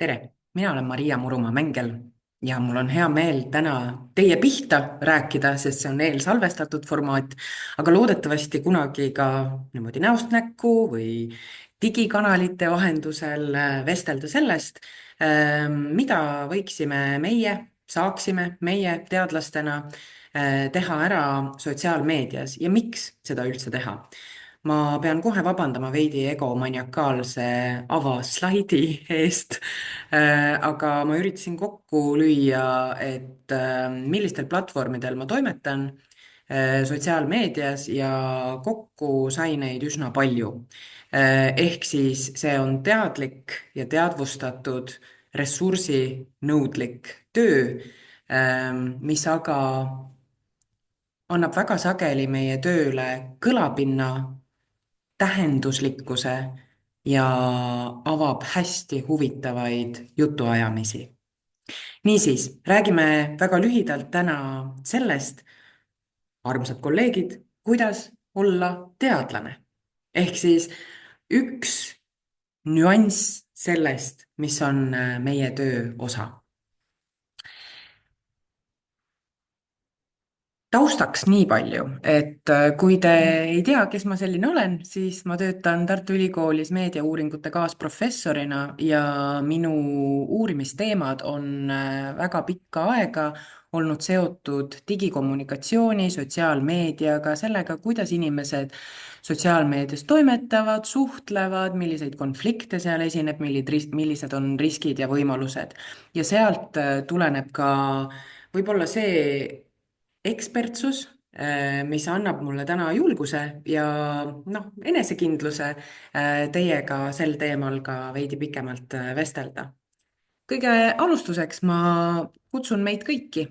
tere, mina olen Maria Murumaa-Mängel ja mul on hea meel täna teie pihta rääkida, sest see on eelsalvestatud formaat, aga loodetavasti kunagi ka niimoodi näost näkku või digikanalite vahendusel vestelda sellest, mida võiksime saaksime meie teadlastena teha ära sotsiaalmeedias ja miks seda üldse teha. Ma pean kohe vabandama veidi egomaniakaalse avaslaidi eest, aga ma üritasin kokku lüüa, et millistel platvormidel ma toimetan sotsiaalmeedias ja kokku sai neid üsna palju. Ehk siis see on teadlik ja teadvustatud ressursinõudlik töö, mis aga annab väga sageli meie tööle kõlapinna, tähenduslikkuse ja avab hästi huvitavaid jutuajamisi. Niisiis, räägime väga lühidalt täna sellest, armsad kolleegid, kuidas olla teadlane. Ehk siis üks nüanss sellest, mis on meie töö osa. Taustaks nii palju, et kui te ei tea, kes ma selline olen, siis ma töötan Tartu Ülikoolis meediauuringute kaasprofessorina ja minu uurimisteemad on väga pikka aega olnud seotud digikommunikatsiooni, sotsiaalmeediaga, sellega, kuidas inimesed sotsiaalmeedias toimetavad, suhtlevad, milliseid konflikte seal esineb, millised on riskid ja võimalused. Ja sealt tuleneb ka võib-olla see ekspertsus, mis annab mulle täna julguse ja enesekindluse teiega sel teemal ka veidi pikemalt vestelda. Kõige alustuseks ma kutsun meid kõiki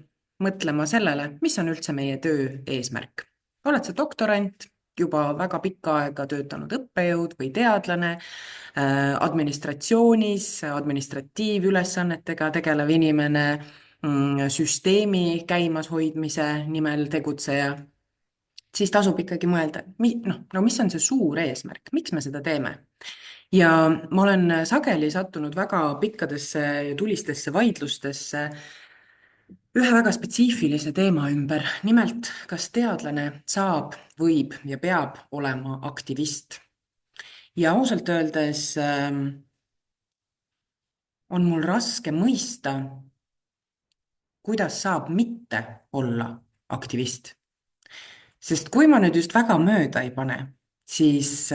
mõtlema sellele, mis on üldse meie töö eesmärk. Oled sa doktorant, juba väga pikka aega töötanud õppejõud või teadlane, administratsioonis, administratiivülesannetega tegelev inimene, süsteemi käimashoidmise nimel tegutseja, siis tasub ikkagi mõelda, mis on see suur eesmärk, miks me seda teeme. Ja ma olen sageli sattunud väga pikkadesse ja tulistesse vaidlustesse ühe väga spetsiifilise teema ümber. Nimelt, kas teadlane saab, võib ja peab olema aktivist. Ja ausalt öeldes on mul raske mõista, kuidas saab mitte olla aktivist. Sest kui ma nüüd just väga mööda ei pane, siis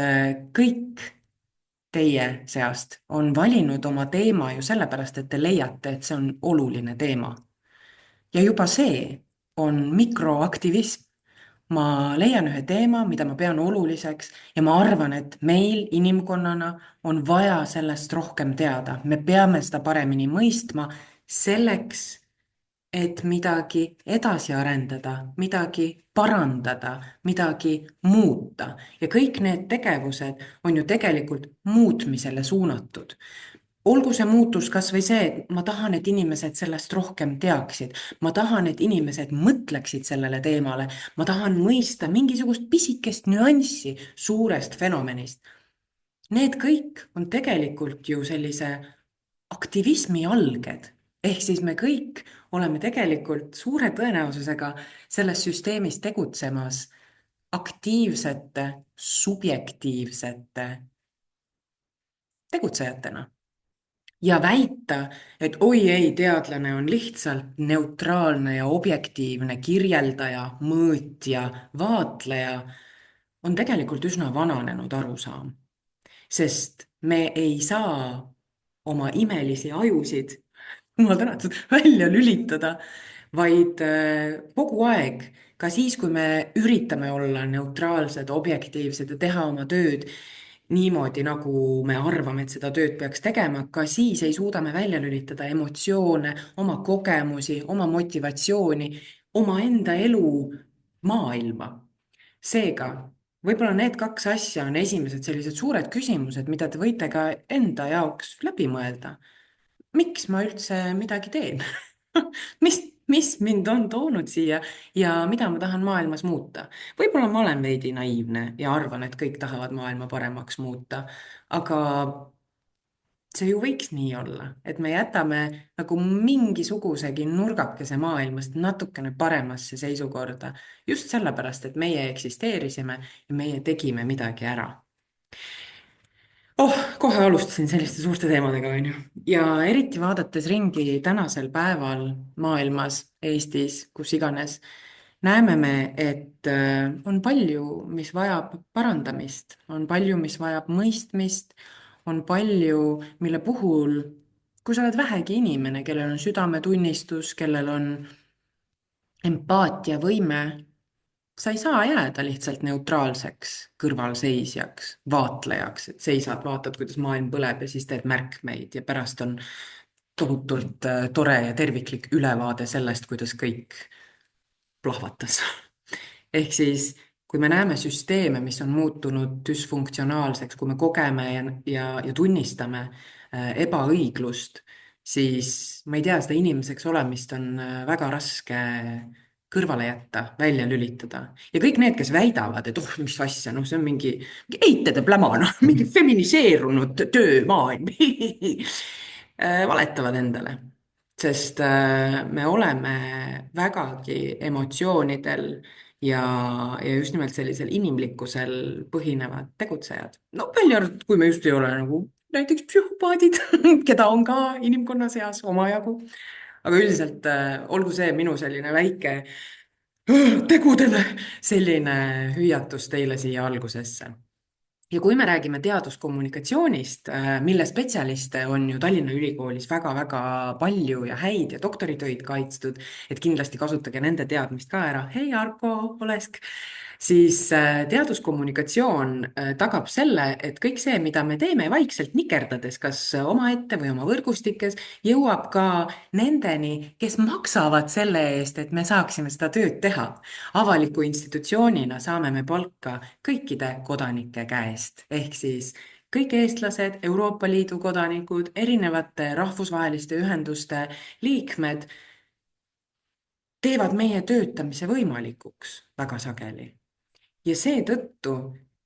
kõik teie seast on valinud oma teema ju sellepärast, et te leiate, et see on oluline teema. Ja juba see on mikroaktivism. Ma leian ühe teema, mida ma pean oluliseks ja ma arvan, et meil inimkonnana on vaja sellest rohkem teada. Me peame seda paremini mõistma selleks, et midagi edasi arendada, midagi parandada, midagi muuta. Ja kõik need tegevused on ju tegelikult muutmisele suunatud. Olgu see muutus kas või see, et ma tahan, et inimesed sellest rohkem teaksid. Ma tahan, et inimesed mõtleksid sellele teemale. Ma tahan mõista mingisugust pisikest nüanssi suurest fenomenist. Need kõik on tegelikult ju sellise aktivismi alged. Ehk siis me kõik oleme tegelikult suure tõenäosusega selles süsteemis tegutsemas aktiivsete, subjektiivsete tegutsejatena. Ja väita, et oi ei, teadlane on lihtsalt neutraalne ja objektiivne kirjeldaja, mõõtja, vaatleja, on tegelikult üsna vananenud arusaam. Sest me ei saa oma imelisi ajusid, jumal tänatud, välja lülitada, vaid kogu aeg, ka siis, kui me üritame olla neutraalsed, objektiivsed ja teha oma tööd niimoodi, nagu me arvame, et seda tööd peaks tegema, ka siis ei suuda me välja lülitada emotsioone, oma kogemusi, oma motivatsiooni, omaenda elu maailma. Seega, võib-olla need kaks asja on esimesed sellised suured küsimused, mida te võite ka enda jaoks läbi mõelda. Miks ma üldse midagi teen? mis mind on toonud siia ja mida ma tahan maailmas muuta? Võib-olla ma olen veidi naiivne ja arvan, et kõik tahavad maailma paremaks muuta, aga see ju võiks nii olla, et me jätame nagu mingisugusegi nurgakese maailmast natukene paremasse seisukorda just sellepärast, et meie eksisteerisime ja meie tegime midagi ära. Kohe alustasin selliste suurte teemadega, onju. Ja eriti vaadates ringi tänasel päeval maailmas, Eestis, kus iganes, näeme me, et on palju, mis vajab parandamist, on palju, mis vajab mõistmist, on palju, mille puhul, kui sa oled vähegi inimene, kellel on südametunnistus, kellel on empaatiavõime, sa ei saa jääda lihtsalt neutraalseks kõrvalseisjaks, vaatlejaks, et seisad, vaatad, kuidas maailm põleb ja siis teed märkmeid ja pärast on tohutult tore ja terviklik ülevaade sellest, kuidas kõik plahvatas. Ehk siis, kui me näeme süsteeme, mis on muutunud düsfunktsionaalseks, kui me kogeme ja tunnistame ebaõiglust, siis ma ei tea, seda inimeseks olemist on väga raske kõrvale jätta, välja lülitada. Ja kõik need, kes väidavad, et mis asja, noh, see on mingi eitede pläma, noh, mingi feminiseerunud töömaailm valetavad endale, sest me oleme vägagi emotsioonidel ja just nimelt sellisel inimlikkusel põhinevad tegutsejad. No välja arvatud, kui me just ei ole nagu näiteks psühhopaadid, keda on ka inimkonna seas omajagu. Aga üldiselt olgu see minu selline väike tegudele selline hüüatus teile siia algusesse. Ja kui me räägime teaduskommunikatsioonist, mille spetsialiste on ju Tallinna Ülikoolis väga-väga palju ja häid ja doktoritöid kaitstud, et kindlasti kasutage nende teadmist ka ära. Hei, Arko Olesk! Siis teaduskommunikatsioon tagab selle, et kõik see, mida me teeme vaikselt nikerdades, kas omaette või oma võrgustikes, jõuab ka nendeni, kes maksavad selle eest, et me saaksime seda tööd teha. Avaliku institutsioonina saame me palka kõikide kodanike käest, ehk siis kõik eestlased, Euroopa Liidu kodanikud, erinevate rahvusvaheliste ühenduste liikmed teevad meie töötamise võimalikuks väga sageli. Ja seetõttu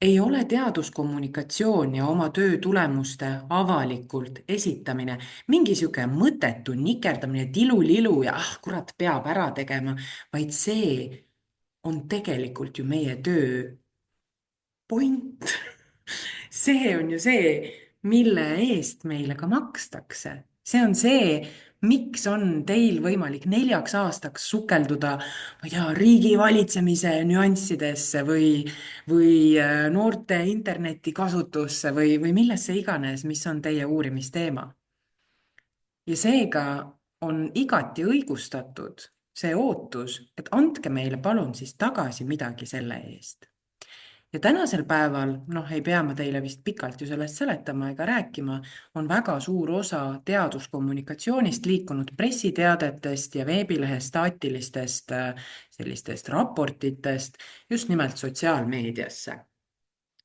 ei ole teaduskommunikatsioon ja oma töö tulemuste avalikult esitamine mingi sihuke mõttetu nikerdamine, tilulilu ja kurat, peab ära tegema, vaid see on tegelikult ju meie töö point. See on ju see, mille eest meile ka makstakse. See on see, miks on teil võimalik 4 aastaks sukelduda, ma ei tea, riigi valitsemise nüanssidesse või noorte internetikasutusse või millesse iganes, mis on teie uurimisteema. Ja seega on igati õigustatud see ootus, et andke meile palun siis tagasi midagi selle eest. Ja tänasel päeval, noh, ei pea ma teile vist pikalt ju sellest seletama ega rääkima, on väga suur osa teaduskommunikatsioonist liikunud pressiteadetest ja veebilehe staatilistest sellistest raportitest just nimelt sotsiaalmeediasse.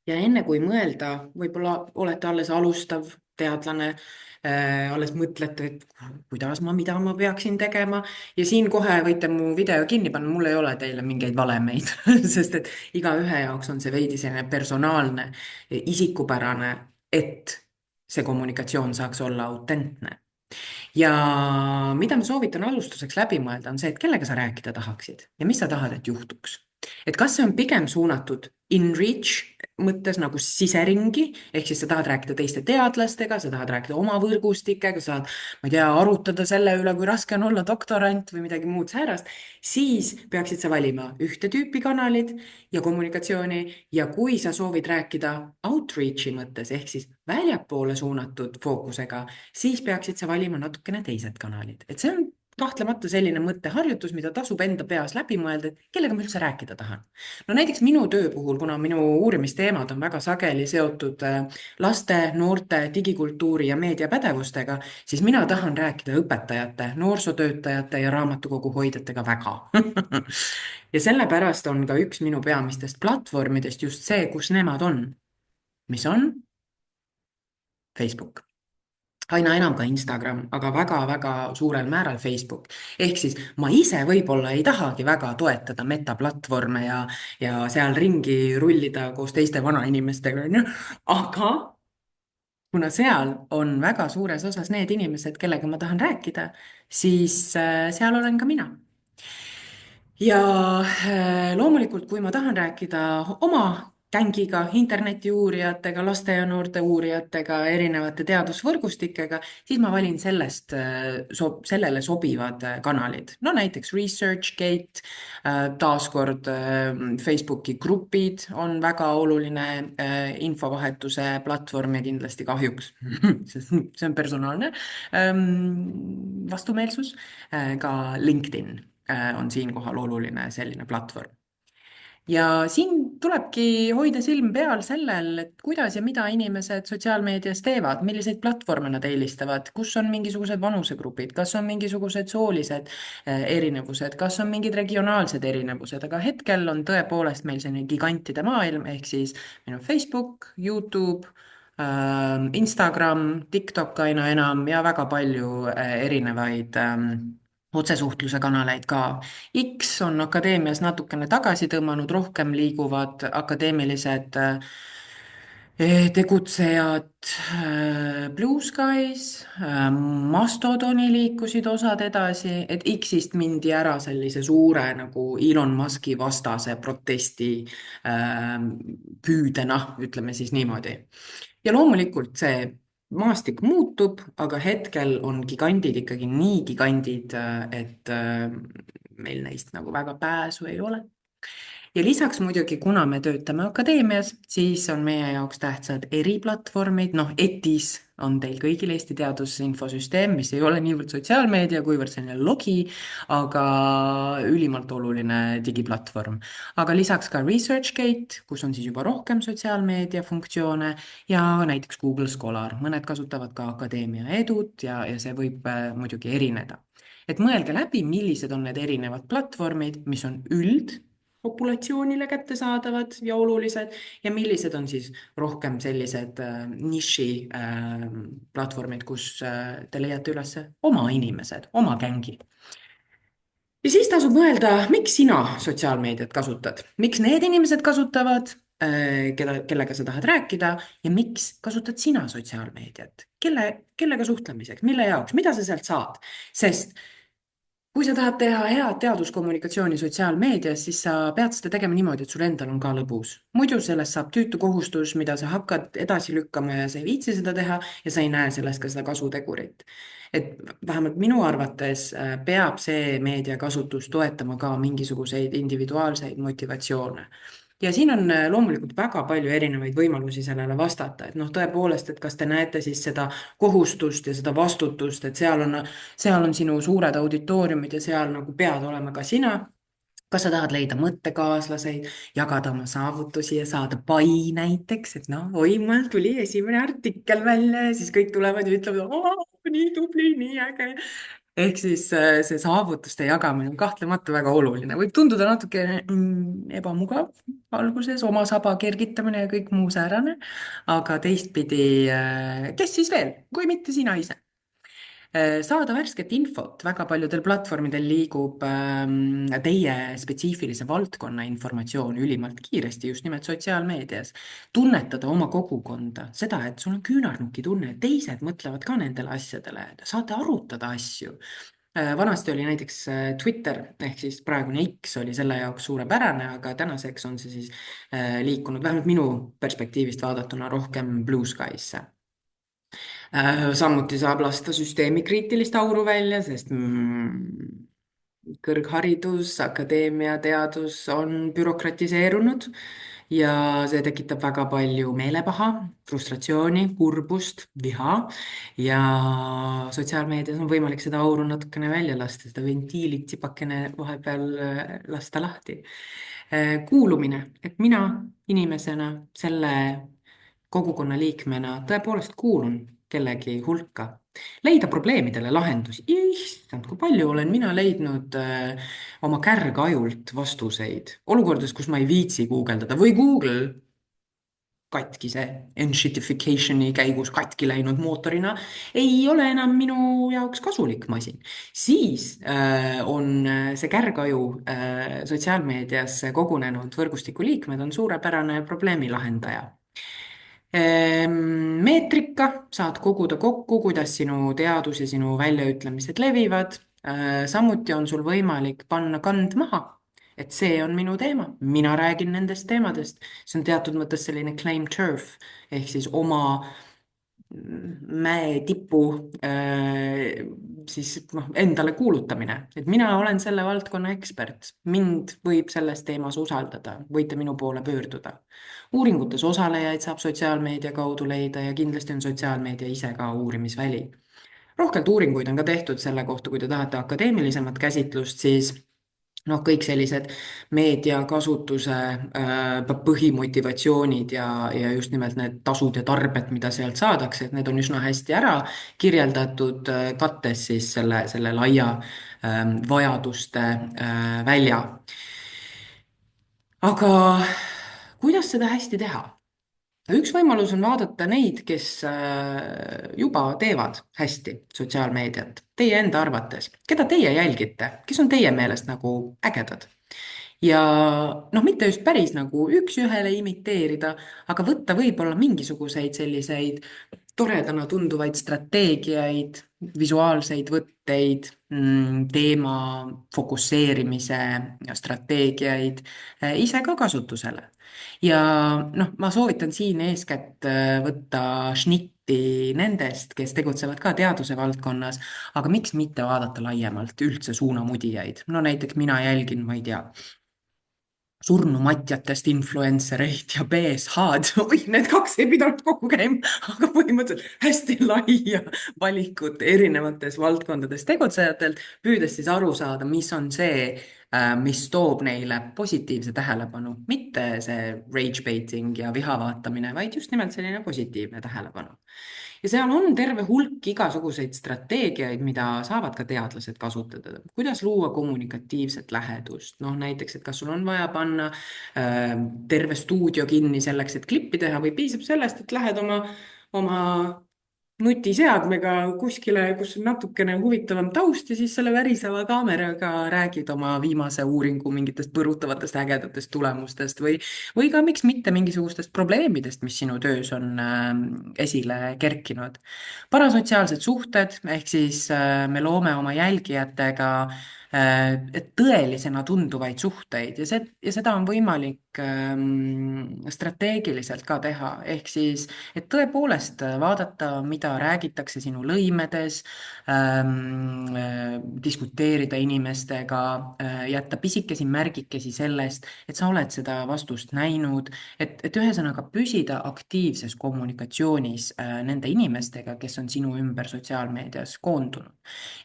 Ja enne kui mõelda, võib-olla olete alles alustav teadlane, alles mõtlete, et mida ma peaksin tegema ja siin kohe võite mu video kinni panna, mul ei ole teile mingeid valemeid, sest et igaühe jaoks on see veidi selline personaalne, isikupärane, et see kommunikatsioon saaks olla autentne. Ja mida ma soovitan alustuseks läbi mõelda, on see, et kellega sa rääkida tahaksid ja mis sa tahad, et juhtuks. Et kas see on pigem suunatud in-reach mõttes nagu siseringi, ehk siis sa tahad rääkida teiste teadlastega, sa tahad rääkida oma võrgustikega, sa tahad, ma ei tea, arutada selle üle, kui raske on olla doktorant või midagi muud säärast, siis peaksid sa valima ühte tüüpi kanalid ja kommunikatsiooni ja kui sa soovid rääkida outreach'i mõttes ehk siis väljapoole suunatud fookusega, siis peaksid sa valima natukene teised kanalid. Et see on kahtlemata selline mõtteharjutus, mida tasub enda peas läbi mõelda, et kellega ma üldse rääkida tahan. No näiteks minu töö puhul, kuna minu uurimisteemad on väga sageli seotud laste, noorte, digikultuuri ja meediapädevustega, siis mina tahan rääkida õpetajate, noorsootöötajate ja raamatukogu hoidjatega väga. Ja sellepärast on ka üks minu peamistest platvormidest just see, kus nemad on. Mis on? Facebook. Aina enam ka Instagram, aga väga-väga suurel määral Facebook. Ehk siis ma ise võib-olla ei tahagi väga toetada metaplatvorme ja seal ringi rullida koos teiste vanainimestega, aga kuna seal on väga suures osas need inimesed, kellega ma tahan rääkida, siis seal olen ka mina. Ja loomulikult, kui ma tahan rääkida oma gängiga, interneti uurijatega, laste ja noorte uurijatega, erinevate teadusvõrgustikega, siis ma valin sellele sobivad kanalid. No näiteks ResearchGate, taaskord Facebooki grupid on väga oluline infovahetuse platvorm ja kindlasti kahjuks, sest see on personaalne vastumeelsus, ka LinkedIn on siinkohal oluline selline platvorm. Ja siin tulebki hoida silm peal sellel, et kuidas ja mida inimesed sotsiaalmeedias teevad, milliseid platvorme nad eelistavad, kus on mingisugused vanusegrupid, kas on mingisugused soolised erinevused, kas on mingid regionaalsed erinevused, aga hetkel on tõepoolest meil selline gigantide maailm, ehk siis meil on Facebook, YouTube, Instagram, TikTok aina enam ja väga palju erinevaid otsesuhtluse kanaleid ka. X on akadeemias natukene tagasi tõmmanud, rohkem liiguvad akadeemilised tegutsejad Blue Skies, Mastodoni liikusid osad edasi, et X-ist mindi ära sellise suure nagu Elon Musk'i vastase protesti püüdena, ütleme siis niimoodi. Ja loomulikult see maastik muutub, aga hetkel on gigandid ikkagi nii gigandid, et meil neist nagu väga pääsu ei ole. Ja lisaks muidugi, kuna me töötame akadeemias, siis on meie jaoks tähtsad eriplatvormid, noh, ETIS on teil kõigil Eesti teadusinfosüsteem, mis ei ole niivõrd sotsiaalmeedia, kuivõrd selline logi, aga ülimalt oluline digiplatvorm. Aga lisaks ka ResearchGate, kus on siis juba rohkem sotsiaalmeedia funktsioone ja näiteks Google Scholar, mõned kasutavad ka akadeemia edut ja see võib muidugi erineda. Et mõelge läbi, millised on need erinevad platvormid, mis on populatsioonile kättesaadavad ja olulised ja millised on siis rohkem sellised niši platvormid, kus te leiate üles oma inimesed, oma gängi. Ja siis tasub mõelda, miks sina sotsiaalmeediat kasutad, miks need inimesed kasutavad, kellega sa tahad rääkida ja miks kasutad sina sotsiaalmeediat, kellega suhtlemiseks, mille jaoks, mida sa sealt saad, sest kui sa tahad teha head teaduskommunikatsiooni sotsiaalmeedias, siis sa pead seda tegema niimoodi, et sul endal on ka lõbus. Muidu sellest saab tüütu kohustus, mida sa hakkad edasi lükkama ja sa ei viitsi seda teha ja sa ei näe sellest ka seda kasutegurit. Et vähemalt minu arvates peab see meediakasutus toetama ka mingisuguseid individuaalseid motivatsioone. Ja siin on loomulikult väga palju erinevaid võimalusi sellele vastata, et noh, tõepoolest, et kas te näete siis seda kohustust ja seda vastutust, et seal on sinu suured auditooriumid ja seal nagu pead olema ka sina. Kas sa tahad leida mõttekaaslaseid, jagada oma saavutusi ja saada pai näiteks, et noh, oi, mul tuli esimene artikkel välja ja siis kõik tulevad ja ütlevad, nii tubli, nii äge. Ehk siis see saavutuste jagamine on kahtlemata väga oluline, võib tunduda natuke ebamugav alguses, oma saba kergitamine ja kõik muu säärane, aga teistpidi, kes siis veel, kui mitte sina ise. Saada värsket infot, väga paljudel platvormidel liigub teie spetsiifilise valdkonna informatsioon ülimalt kiiresti, just nimelt sotsiaalmeedias. Tunnetada oma kogukonda, seda, et sul on küünarnuki tunne, teised mõtlevad ka nendele asjadele, saate arutada asju. Vanasti oli näiteks Twitter ehk siis praegune X oli selle jaoks suurepärane, aga tänaseks on see siis liikunud vähemalt minu perspektiivist vaadatuna rohkem Blue Sky'sse. Samuti saab lasta süsteemi kriitilist auru välja, sest kõrgharidus, akadeemia, teadus on bürokratiseerunud ja see tekitab väga palju meelepaha, frustratsiooni, kurbust, viha ja sotsiaalmeedias on võimalik seda auru natukene välja lasta, seda ventiili tsipakene vahepeal lasta lahti. Kuulumine, et mina inimesena selle kogukonna liikmena tõepoolest kuulun kellegi hulka, leida probleemidele lahendusi. Issand, kui palju olen mina leidnud oma kärgajult vastuseid olukordades, kus ma ei viitsi guugeldada või Google katkise enshittification'i käigus katki läinud mootorina ei ole enam minu jaoks kasulik masin. Siis on see kärgaju sotsiaalmeedias kogunenud võrgustiku liikmed on suurepärane probleemi lahendaja. Ehm, meetrika, saad koguda kokku, kuidas sinu teadus ja sinu väljaütlemised levivad. Samuti on sul võimalik panna kand maha, et see on minu teema, mina räägin nendest teemadest. see on teatud mõttes selline claim turf ehk siis oma mäetipu siis noh, endale kuulutamine, et mina olen selle valdkonna ekspert, mind võib selles teemas usaldada, võite minu poole pöörduda. uuringutes osalejaid saab sotsiaalmeedia kaudu leida ja kindlasti on sotsiaalmeedia ise ka uurimisväli. rohkelt uuringuid on ka tehtud selle kohta, kui te tahate akadeemilisemat käsitlust, siis noh, kõik sellised meediakasutuse põhimotivatsioonid ja just nimelt need tasud ja tarbed, mida sealt saadakse, et need on üsna hästi ära kirjeldatud, kattes siis selle laia vajaduste välja. aga kuidas seda hästi teha? üks võimalus on vaadata neid, kes juba teevad hästi sotsiaalmeediat, teie enda arvates, keda teie jälgite, kes on teie meelest nagu ägedad. ja noh, mitte just päris nagu üks-ühele imiteerida, aga võtta võib-olla mingisuguseid selliseid toredana tunduvaid strateegiaid, visuaalseid võtteid, teema fokusseerimise strateegiaid ise ka kasutusele. ja noh, ma soovitan siin eeskätt võtta šnitti nendest, kes tegutsevad ka teaduse valdkonnas, aga miks mitte vaadata laiemalt üldse suunamudijaid. no näiteks mina jälgin, ma ei tea, surnumatjatest influencer eid ja BSH-d, oi, need kaks ei pidanud kokku käima, aga põhimõtteliselt hästi laia valikut erinevates valdkondades tegutsejatelt, püüdes siis aru saada, mis on see, mis toob neile positiivse tähelepanu, mitte see rage baiting ja viha vaatamine, vaid just nimelt selline positiivne tähelepanu. ja seal on terve hulk igasuguseid strateegiaid, mida saavad ka teadlased kasutada. kuidas luua kommunikatiivset lähedust, noh näiteks, et kas sul on vaja panna terve stuudio kinni selleks, et klippi teha, või piisab sellest, et lähed oma nutiseadmega kuskile, kus on natukene huvitavam taust ja siis selle väriseva kaameraga räägid oma viimase uuringu mingitest põrutavatest ägedatest tulemustest või ka miks mitte mingisugustest probleemidest, mis sinu töös on esile kerkinud. parasotsiaalsed suhted ehk siis me loome oma jälgijatega tõelisena tunduvaid suhteid ja seda on võimalik strateegiliselt ka teha, ehk siis et tõepoolest vaadata, mida räägitakse sinu lõimedes, diskuteerida inimestega, jätta pisikesi märgikesi sellest, et sa oled seda vastust näinud, et ühesõnaga püsida aktiivses kommunikatsioonis nende inimestega, kes on sinu ümber sotsiaalmeedias koondunud.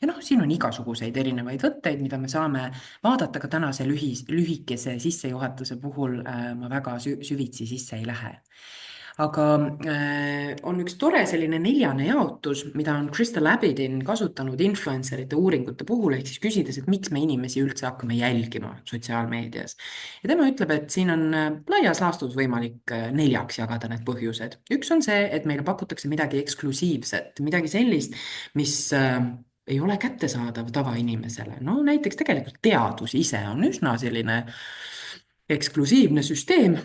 ja noh, siin on igasuguseid erinevaid võtteid, mida me saame vaadata ka tänase lühikese sissejuhatuse puhul, ma väga süvitsi sisse ei lähe. aga on üks tore selline neljane jaotus, mida on Crystal Abidin kasutanud influencerite uuringute puhul, ehk siis küsides, et miks me inimesi üldse hakkame jälgima sotsiaalmeedias. ja tema ütleb, et siin on laias laastus võimalik neljaks jagada need põhjused. üks on see, et meile pakutakse midagi eksklusiivset, midagi sellist, mis ei ole kättesaadav tavainimesele. no näiteks tegelikult teadus ise on üsna selline eksklusiivne süsteem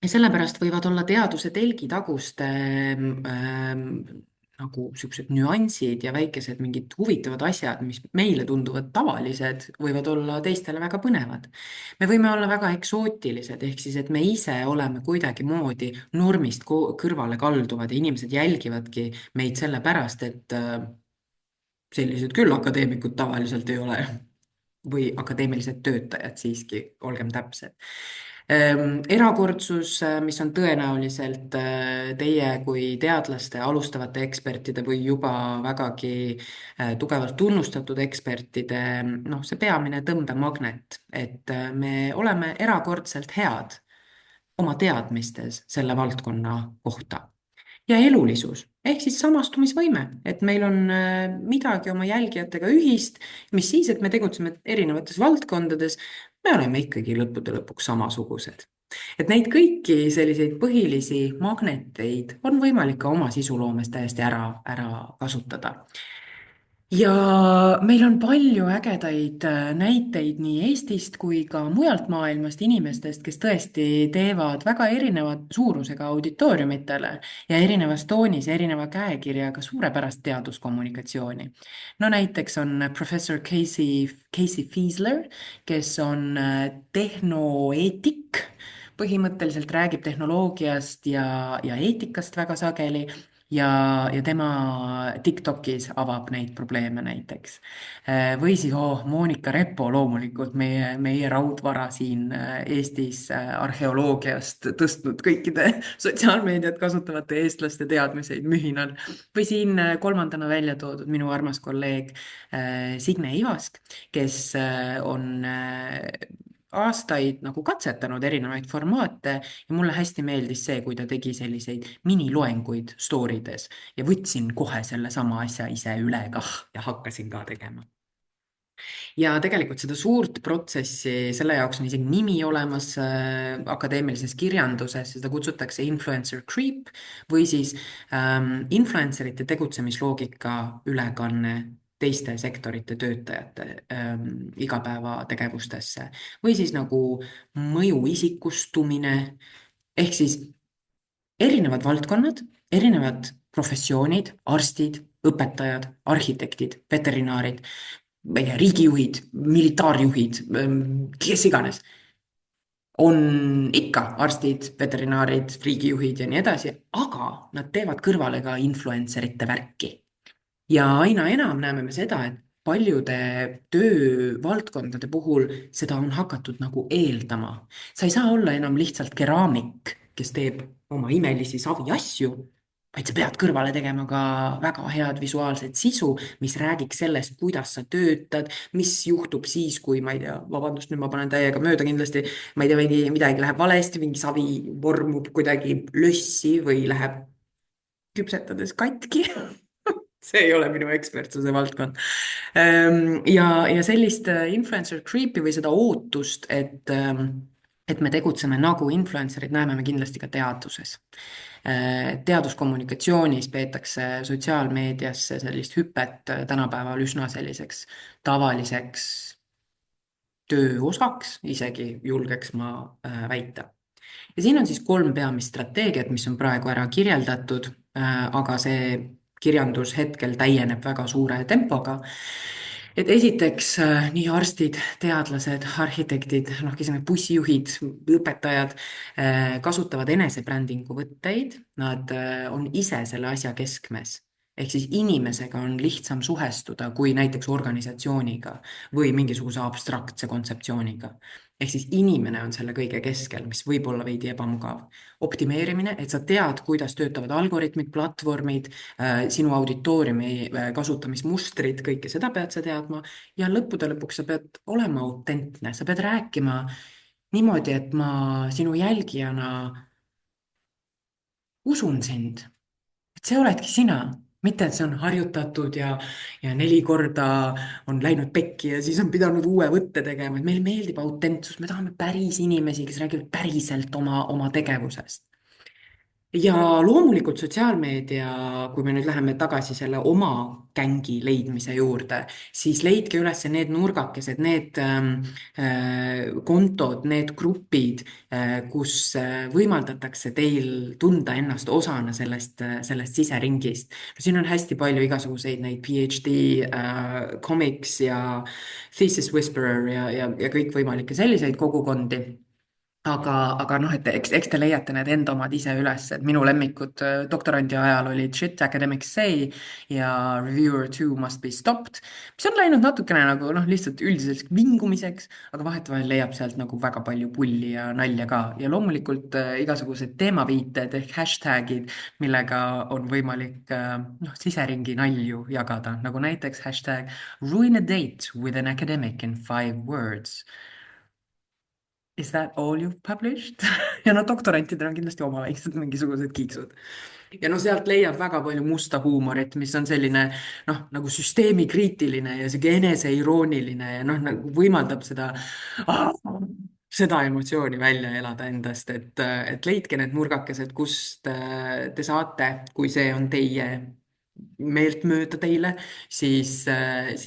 ja sellepärast võivad olla teaduse telgitaguste nagu siuksed nüansid ja väikesed mingid huvitavad asjad, mis meile tunduvad tavalised, võivad olla teistele väga põnevad. me võime olla väga eksootilised, ehk siis, et me ise oleme kuidagimoodi normist kõrvale kalduvad ja inimesed jälgivadki meid sellepärast, et sellised küll akadeemikud tavaliselt ei ole või akadeemilised töötajad siiski, olgem täpsed. Erakordsus, mis on tõenäoliselt teie kui teadlaste, alustavate ekspertide või juba vägagi tugevalt tunnustatud ekspertide, noh, see peamine tõmbemagnet, et me oleme erakordselt head oma teadmistes selle valdkonna kohta. ja elulisus ehk siis samastumisvõime, et meil on midagi oma jälgijatega ühist, mis siis, et me tegutseme erinevates valdkondades, me oleme ikkagi lõppude lõpuks samasugused. et neid kõiki selliseid põhilisi magneteid on võimalik ka oma sisuloomes täiesti ära kasutada. ja meil on palju ägedaid näiteid nii Eestist kui ka mujalt maailmast inimestest, kes tõesti teevad väga erineva suurusega auditooriumitele ja erinevas toonis ja erineva käekirjaga suurepärast teaduskommunikatsiooni. No näiteks on professor Casey Fiesler, kes on tehnoeetik, põhimõtteliselt räägib tehnoloogiast ja eetikast väga sageli ja tema TikTokis avab neid probleeme näiteks. Või siis Monika Repo loomulikult, meie raudvara siin Eestis arheoloogiast tõstnud kõikide sotsiaalmeediat kasutavate eestlaste teadmiseid mühinal. Või siin kolmandana välja toodud minu armas kolleeg Signe Ivask, kes on aastaid nagu katsetanud erinevaid formaate ja mulle hästi meeldis see, kui ta tegi selliseid miniloenguid story des ja võtsin kohe sellesama asja ise üle kah ja hakkasin ka tegema. Ja tegelikult seda suurt protsessi, selle jaoks on isegi nimi olemas akadeemilises kirjanduses, seda kutsutakse influencer creep või siis influencerite tegutsemisloogika ülekanne teiste sektorite töötajate igapäevategevustesse või siis nagu mõju isikustumine ehk siis erinevad valdkonnad, erinevad professioonid, arstid, õpetajad, arhitektid, veterinaarid, ma ei tea, riigijuhid, militaarjuhid, kes iganes, on ikka arstid, veterinaarid, riigijuhid ja nii edasi, aga nad teevad kõrvale ka influencerite värki. Ja aina enam näeme me seda, et paljude töövaldkondade puhul seda on hakatud nagu eeldama. Sa ei saa olla enam lihtsalt keraamik, kes teeb oma imelisi saviasju, vaid sa pead kõrvale tegema ka väga head visuaalset sisu, mis räägiks sellest, kuidas sa töötad, mis juhtub siis, kui ma ei tea, vabandust, nüüd ma panen täiega mööda kindlasti, ma ei tea, midagi läheb valesti, mingi savi vormub kuidagi lössi või läheb küpsetades katki. See ei ole minu ekspertsuse valdkond. Ja sellist influencer creep'i või seda ootust, et me tegutseme nagu influencer'id, näeme me kindlasti ka teaduses. Teaduskommunikatsioonis peetakse sotsiaalmeediasse sellist hüpet tänapäeval üsna selliseks tavaliseks töö osaks, isegi julgeks ma väita. Ja siin on siis 3 peamist strateegiat, mis on praegu ära kirjeldatud, aga see kirjandus hetkel täieneb väga suure tempoga. Et esiteks nii arstid, teadlased, arhitektid, noh, kes need bussijuhid, õpetajad kasutavad enesebrändingu võtteid, nad on ise selle asja keskmes. Ehk siis inimesega on lihtsam suhestuda kui näiteks organisatsiooniga või mingisuguse abstraktse kontseptsiooniga. Ehk siis inimene on selle kõige keskel, mis võib olla veidi ebamugav. Optimeerimine, et sa tead, kuidas töötavad algoritmid, platvormid, sinu auditooriumi kasutamismustrid, kõike seda pead sa teadma. Ja lõppude lõpuks sa pead olema autentne, sa pead rääkima niimoodi, et ma sinu jälgijana usun sind, et see oledki sina, mitte et see on harjutatud ja 4 korda on läinud pekki ja siis on pidanud uue võtte tegema, et meile meeldib autentsus, me tahame päris inimesi, kes räägivad päriselt oma tegevusest. Ja loomulikult sotsiaalmeedia, kui me nüüd läheme tagasi selle oma gängi leidmise juurde, siis leidke üles need nurgakesed, need kontod, need grupid, kus võimaldatakse teil tunda ennast osana sellest siseringist. Siin on hästi palju igasuguseid neid PhD comics ja Thesis Whisperer ja kõikvõimalikke selliseid kogukondi. Aga noh, et eks te leiate need enda omad ise üles, et minu lemmikud doktorandi ajal olid Shit Academics Say ja Reviewer 2 Must Be Stopped, mis on läinud natukene nagu noh, lihtsalt üldiseks vingumiseks, aga vahetevahel leiab sealt nagu väga palju pulli ja nalja ka ja loomulikult igasugused teemaviited ehk hashtag'id, millega on võimalik noh, siseringi nalju jagada, nagu näiteks hashtag ruin a date with an academic in 5 words. Is that all you've published? Ja no doktorantidel on kindlasti oma väiksed mingisugused kiiksud. Ja no sealt leiab väga palju musta huumorit, mis on selline noh, nagu süsteemikriitiline ja sihuke eneseirooniline ja noh, nagu võimaldab seda emotsiooni välja elada endast, et leidke need nurgakesed, kust te saate, kui see on teie meeltmööda teile, siis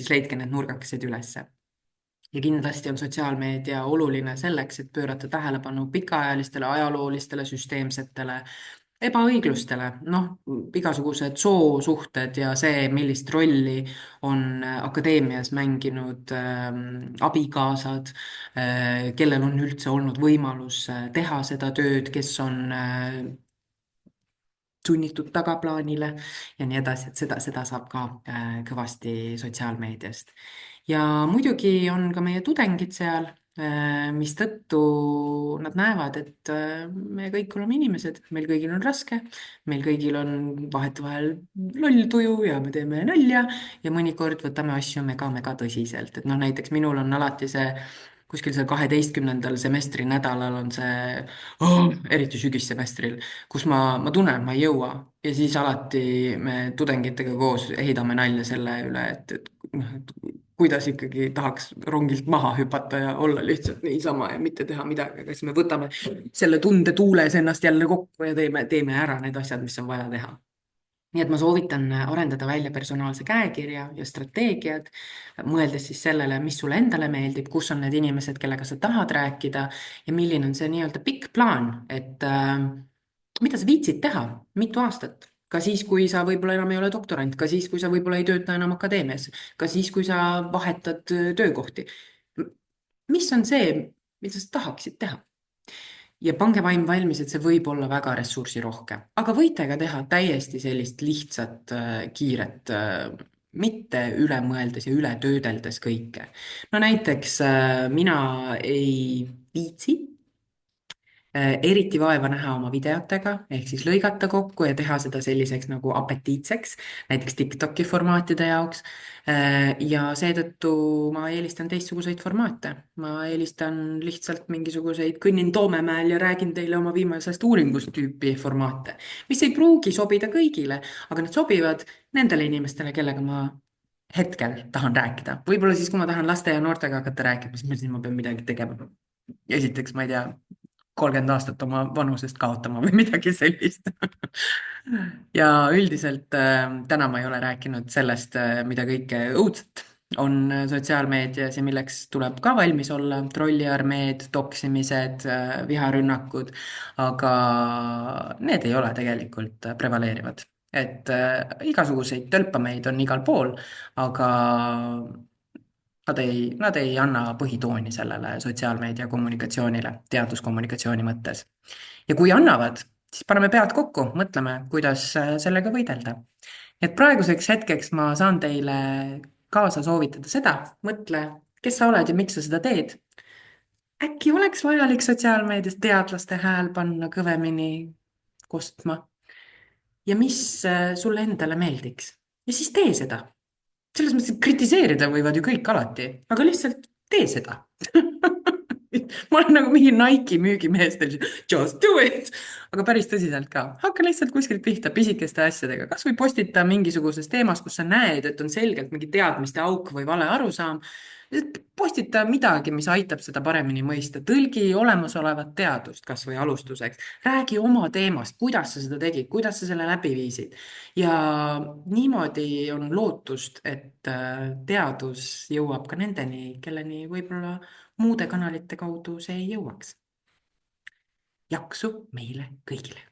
leidke need nurgakesed ülesse. Ja kindlasti on sotsiaalmeedia oluline selleks, et pöörata tähelepanu pikaajalistele, ajaloolistele, süsteemsetele ebaõiglustele, noh, igasugused soosuhted ja see, millist rolli on akadeemias mänginud abikaasad, kellel on üldse olnud võimalus teha seda tööd, kes on sunnitud tagaplaanile ja nii edasi, et seda saab ka kõvasti sotsiaalmeediast. Ja muidugi on ka meie tudengid seal, mistõttu nad näevad, et me kõik oleme inimesed, meil kõigil on raske, meil kõigil on vahetevahel loll tuju ja me teeme nalja ja mõnikord võtame asju mega-mega tõsiselt, et noh, näiteks minul on alati see kuskil seal 12. semestri nädalal on see eriti sügissemestril, kus ma tunnen, et ma ei jõua ja siis alati me tudengitega koos heidame nalja selle üle, et kuidas ikkagi tahaks rongilt maha hüpata ja olla lihtsalt niisama ja mitte teha midagi, aga siis me võtame selle tundetuules ennast jälle kokku ja teeme ära need asjad, mis on vaja teha. Nii et ma soovitan arendada välja personaalse käekirja ja strateegiad, mõeldes siis sellele, mis sulle endale meeldib, kus on need inimesed, kellega sa tahad rääkida ja milline on see nii-öelda pikk plaan, et mida sa viitsid teha, mitu aastat, ka siis, kui sa võib-olla enam ei ole doktorant, ka siis, kui sa võib-olla ei tööta enam akadeemias, ka siis, kui sa vahetad töökohti. Mis on see, mida sa tahaksid teha? Ja pange vaim valmis, et see võib olla väga ressursirohke, aga võite ka teha täiesti sellist lihtsat, kiiret, mitte üle mõeldes ja üle töödeldes kõike. No näiteks mina ei viitsi eriti vaeva näha oma videotega, ehk siis lõigata kokku ja teha seda selliseks nagu apetiitseks, näiteks TikToki formaatide jaoks. Ja seetõttu ma eelistan teistsuguseid formaate. Ma eelistan lihtsalt mingisuguseid kõnnin Toomemäel ja räägin teile oma viimasest uuringust tüüpi formaate, mis ei pruugi sobida kõigile, aga need sobivad nendele inimestele, kellega ma hetkel tahan rääkida. Võib-olla siis, kui ma tahan laste ja noortega hakata rääkima, siis ma pean midagi tegema. Esiteks, ma ei tea, 30 aastat oma vanusest kaotama või midagi sellist. Ja üldiselt täna ma ei ole rääkinud sellest, mida kõike õudset on sotsiaalmeedias ja milleks tuleb ka valmis olla, trolliarmeed, toksimised, viharünnakud, aga need ei ole tegelikult prevaleerivad. Et igasuguseid tölpameid on igal pool, aga nad ei anna põhitooni sellele sotsiaalmeedia kommunikatsioonile, teaduskommunikatsiooni mõttes. Ja kui annavad, siis paneme pead kokku, mõtleme, kuidas sellega võidelda. Et praeguseks hetkeks ma saan teile kaasa soovitada seda, mõtle, kes sa oled ja miks sa seda teed. Äkki oleks vajalik sotsiaalmeedias teadlaste hääl panna kõvemini kostma ja mis sulle endale meeldiks ja siis tee seda. Selles mõttes, et kritiseerida võivad ju kõik alati, aga lihtsalt tee seda. Ma olen nagu mingi Nike müügimeestel, just do it, aga päris tõsiselt ka. Hakka lihtsalt kuskilt pihta pisikeste asjadega, kas või postita mingisuguses teemas, kus sa näed, et on selgelt mingi teadmiste auk või vale arusaam. Postita midagi, mis aitab seda paremini mõista. Tõlgi olemasolevat teadust kas või alustuseks. Räägi oma teemast, kuidas sa seda tegid, kuidas sa selle läbi viisid. Ja niimoodi on lootust, et teadus jõuab ka nendeni, kelleni võib-olla muude kanalite kaudu see ei jõuaks. Jaksu meile kõigile!